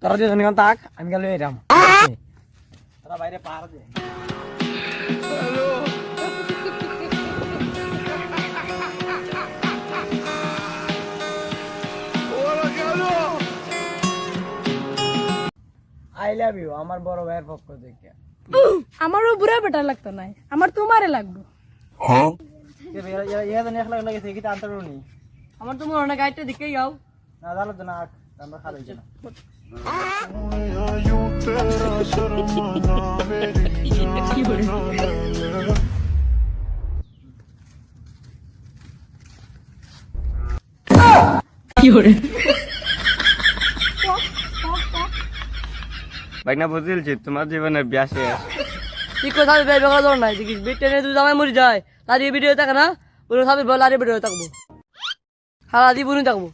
তোরা দুজন এখন থাক, আমি গেল এরাম। তোরা বাইরে পার দে। আই লাভ ইউ আমার বড় ভাইয়ের পক্ষ থেকে। আমারও বুড়া বেটা লাগতো না, আমার তোমারে লাগবো। আমার তো মনে হয় গাড়িটা দিকেই যাও না, জানো তো না আমরা খালি না। ভাইনা বুঝিলছি তোমার জীবনে বিয়া শেষ। কি কথা বের বেকার দর নাই দেখিস বিটেনে দুই জামাই মরি যায় লারি ভিডিও থাকে না পুরো সব লারি ভিডিও থাকবো সারা দি বুনি থাকবো